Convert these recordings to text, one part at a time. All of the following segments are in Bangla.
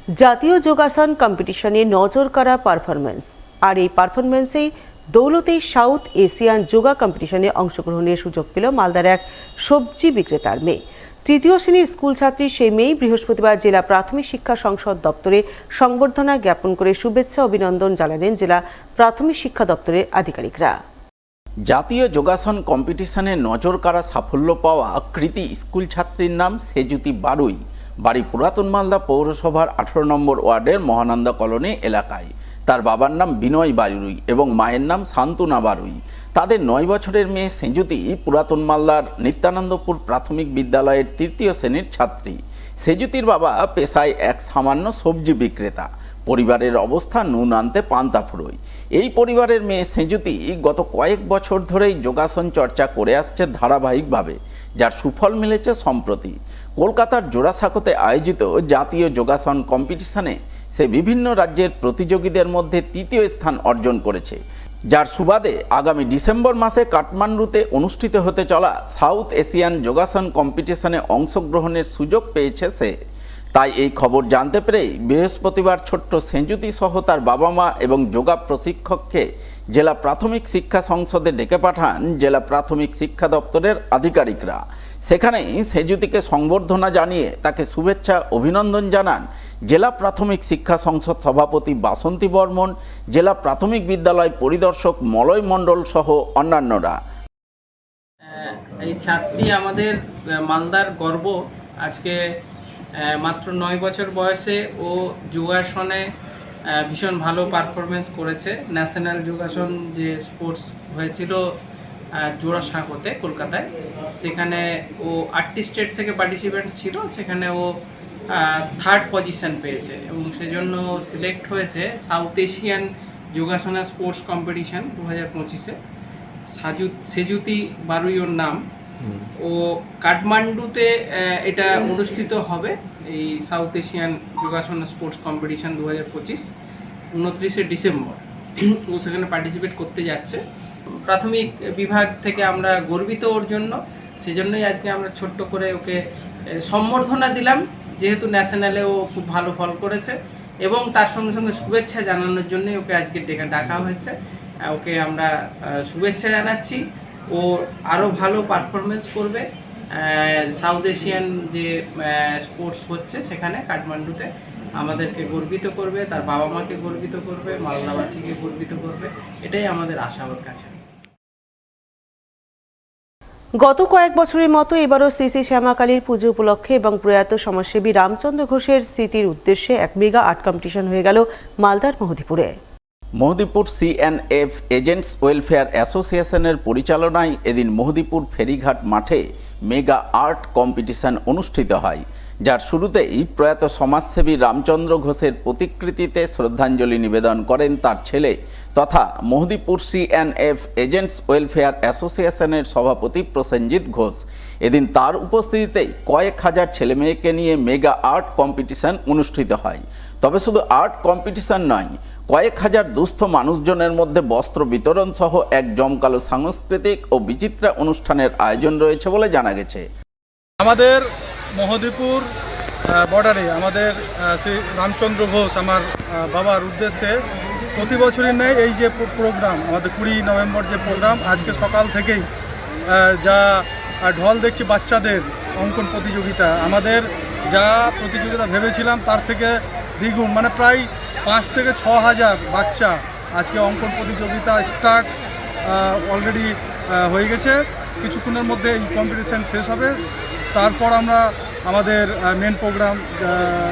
জাতীয় যোগাসন কম্পিটিশনে নজর কাড়া পারফরমেন্স। আর এই পারফরমেন্সেই দৌলতে সাউথ এশিয়ান যোগা কম্পিটিশনে অংশগ্রহণের সুযোগ পেল মালদার এক সবজি বিক্রেতার মেয়ে। তৃতীয় শ্রেণীর স্কুল ছাত্রী সেই মেয়ে বৃহস্পতিবার জেলা প্রাথমিক শিক্ষা সংসদ দপ্তরে সংবর্ধনা জ্ঞাপন করে শুভেচ্ছা অভিনন্দন জানালেন জেলা প্রাথমিক শিক্ষা দপ্তরের আধিকারিকরা। জাতীয় যোগাসন কম্পিটিশনে নজর কাড়া সাফল্য পাওয়া কৃতি স্কুল ছাত্রীর নাম সেজুতি বারুই। বাড়ি পুরাতন মালদা পৌরসভার 18 নম্বর ওয়ার্ডের মহানন্দা কলোনি এলাকায়। তার বাবার নাম বিনয় বারুই এবং মায়ের নাম শান্তনা বারুই। তাদের 9 বছরের মেয়ে সেজুতি পুরাতন মালদার নিত্যানন্দপুর প্রাথমিক বিদ্যালয়ের তৃতীয় শ্রেণীর ছাত্রী। সেজুতির বাবা পেশায় এক সামান্য সবজি বিক্রেতা। পরিবারের অবস্থা নুন আনতে পান্তা ফুরোয়। এই পরিবারের মেয়ে সেজুতি গত কয়েক বছর ধরেই যোগাসন চর্চা করে আসছে ধারাবাহিকভাবে, যার সুফল মিলেছে সম্প্রতি। কলকাতার জোড়াসাঁকোতে আয়োজিত জাতীয় যোগাসন কম্পিটিশনে সে বিভিন্ন রাজ্যের প্রতিযোগীদের মধ্যে তৃতীয় স্থান অর্জন করেছে, যার সুবাদে আগামী ডিসেম্বর মাসে কাঠমান্ডুতে অনুষ্ঠিত হতে চলা সাউথ এশিয়ান যোগাসন কম্পিটিশনে অংশগ্রহণের সুযোগ পেয়েছে সে। তাই এই খবর জানতে পেরেই বৃহস্পতিবার ছোট্ট সেজুতি সহ তার বাবা মা এবং যোগা প্রশিক্ষককে জেলা প্রাথমিক শিক্ষা সংসদে ডেকে পাঠান জেলা প্রাথমিক শিক্ষা দপ্তরের আধিকারিকরা। সেখানেই সেজুতিকে সংবর্ধনা জানিয়ে তাকে শুভেচ্ছা অভিনন্দন জানান জেলা প্রাথমিক শিক্ষা সংসদ সভাপতি বাসন্তী বর্মন, জেলা প্রাথমিক বিদ্যালয় পরিদর্শক মলয় মণ্ডল সহ অন্যান্যরা। এই ছাত্রী আমাদের মালদার গর্ব। আজকে মাত্র 9 বছর বয়সে ও যোগাসনে ভীষণ ভালো পারফরমেন্স করেছে। ন্যাশনাল যোগাসন যে স্পোর্টস হয়েছিল জোড়াসাঁকোতে কলকাতায়, সেখানে ও 8টি স্টেট থেকে পার্টিসিপেন্ট ছিল। সেখানে ও 3rd পজিশন পেয়েছে এবং সেজন্য সিলেক্ট হয়েছে South Asian Yogasana sports competition 2025-এ। সেজুতি বারুই ওর নাম। ও কাঠমান্ডুতে এটা অনুষ্ঠিত হবে, এই South Asian Yogasana sports competition 2025, 29শে ডিসেম্বর। ও সেখানে পার্টিসিপেট করতে যাচ্ছে। প্রাথমিক বিভাগ থেকে আমরা গর্বিত ওর জন্য। সেজন্যই আজকে আমরা ছোট্ট করে ওকে সম্বর্ধনা দিলাম, যেহেতু ন্যাশনালে ও খুব ভালো ফল করেছে, এবং তার সঙ্গে সঙ্গে শুভেচ্ছা জানানোর জন্যই ওকে আজকে ডাকা হয়েছে। ওকে আমরা শুভেচ্ছা জানাচ্ছি। ও আরও ভালো পারফরমেন্স করবে। সাউথ এশিয়ান যে স্পোর্টস হচ্ছে সেখানে কাঠমান্ডুতে আমাদেরকে গর্বিত করবে, তার বাবা মাকে গর্বিত করবে, মালদাবাসীকে গর্বিত করবে। এটাই আমাদের আশা ওর কাছে। গত কয়েক বছরের মতো এবারও শ্রী শ্রী শ্যামাকালীর পুজো উপলক্ষে এবং প্রয়াত সমাজসেবী রামচন্দ্র ঘোষের স্মৃতির উদ্দেশ্যে এক মেগা আর্ট কম্পিটিশন হয়ে গেল মালদার মেহদিপুরে। মেহদিপুর সিএনএফ এজেন্টস ওয়েলফেয়ার অ্যাসোসিয়েশনের পরিচালনায় এদিন মেহদিপুর ফেরিঘাট মাঠে মেগা আর্ট কম্পিটিশন অনুষ্ঠিত হয়, যার শুরুতেই প্রয়াত সমাজসেবী রামচন্দ্র ঘোষের প্রতিকৃতিতে শ্রদ্ধাঞ্জলি নিবেদন করেন তার ছেলে তথা মেহদিপুর সিএনএফ এজেন্টস ওয়েলফেয়ার অ্যাসোসিয়েশনের সভাপতি প্রসেনজিৎ ঘোষ। এদিন তার উপস্থিতিতেই কয়েক হাজার ছেলেমেয়েকে নিয়ে মেগা আর্ট কম্পিটিশন অনুষ্ঠিত হয়। তবে শুধু আর্ট কম্পিটিশন নয়, কয়েক হাজার দুস্থ মানুষজনের মধ্যে বস্ত্র বিতরণ সহ এক জমকালো সাংস্কৃতিক ও বিচিত্রা অনুষ্ঠানের আয়োজন রয়েছে বলে জানা গেছে। আমাদের মেহদিপুর বর্ডারে আমাদের শ্রী রামচন্দ্র ঘোষ আমার বাবার উদ্দেশ্যে প্রতি বছরই নেয় এই যে প্রোগ্রাম, আমাদের 20 নভেম্বর যে প্রোগ্রাম, আজকে সকাল থেকেই যা ঢল দেখছি বাচ্চাদের অঙ্কন প্রতিযোগিতা। আমাদের যা প্রতিযোগিতা ভেবেছিলাম তার থেকে দ্বিগুণ, মানে প্রায় 5 থেকে 6 হাজার বাচ্চা আজকে অঙ্কন প্রতিযোগিতা স্টার্ট অলরেডি হয়ে গেছে। কিছুক্ষণের মধ্যে এই কম্পিটিশান শেষ হবে। তারপর আমরা আমাদের মেন প্রোগ্রাম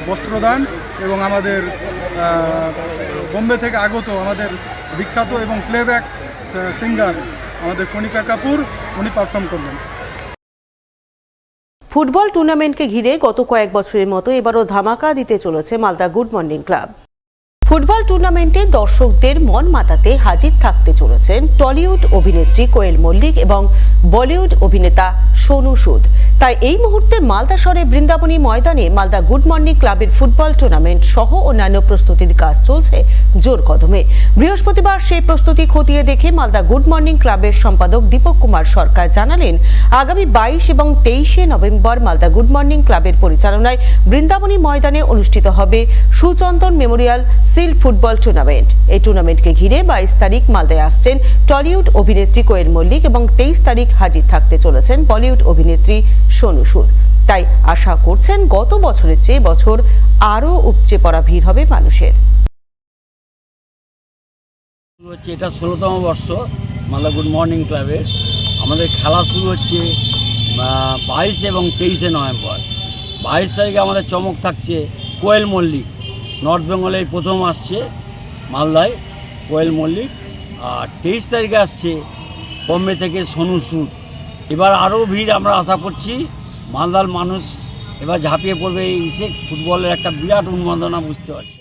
বস্ত্রদান এবং আমাদের বোম্বে থেকে আগত আমাদের বিখ্যাত এবং প্লেব্যাক সিঙ্গার আমাদের কণিকা কাপুর, উনি পারফর্ম করবেন। ফুটবল টুর্নামেন্টকে ঘিরে গত কয়েক বছরের মতো এবারও ধামাকা দিতে চলেছে Malda good morning club. Football টুর্নামেন্টে দর্শকদের মন মাতাতে হাজির থাকতে চলেছেন টলিউড অভিনেত্রী কোয়েল মল্লিক এবং বলিউড অভিনেতা সোনু সুদ। তাই এই মুহূর্তে মালদা শহরে বৃন্দাবনী ময়দানে মালদা গুড মর্নিং ক্লাবের ফুটবল টুর্নামেন্ট সহ অন্যান্য প্রস্তুতির কাজ চলছে জোর কদমে। বৃহস্পতিবার সেই প্রস্তুতি খতিয়ে দেখে মালদা গুড মর্নিং ক্লাবের সম্পাদক দীপক কুমার সরকার জানালেন, আগামী 22 এবং 23শে নভেম্বর মালদা গুড মর্নিং ক্লাবের পরিচালনায় বৃন্দাবনী ময়দানে অনুষ্ঠিত হবে Suchandan Memorial seal football tournament. এই টুর্নামেন্টকে ঘিরে 22 তারিখ মালদায় আসছেন টলিউড অভিনেত্রী কোয়েল মল্লিক এবং 23 তারিখ হাজির থাকতে চলেছেন বলিউড অভিনেত্রী সোনু সুদ। তাই আশা করছেন গত বছরের চেয়ে বছর আরও উপচে পড়া ভিড় হবে মানুষের। এটা 16তম বর্ষ মালদা গুড মর্নিং ক্লাবের। আমাদের খেলা শুরু হচ্ছে 22 এবং 23শে নভেম্বর। 22 তারিখে আমাদের চমক থাকছে কোয়েল মল্লিক, নর্থ বেঙ্গলের প্রথম আসছে মালদায় কোয়েল মল্লিক। আর 23 তারিখে আসছে বম্বে থেকে সোনু সুদ। এবার আরও ভিড় আমরা আশা করছি। মালদার মানুষ এবার ঝাঁপিয়ে পড়বে এই ফুটবলের একটা বিরাট উন্মাদনা বুঝতে পারছে।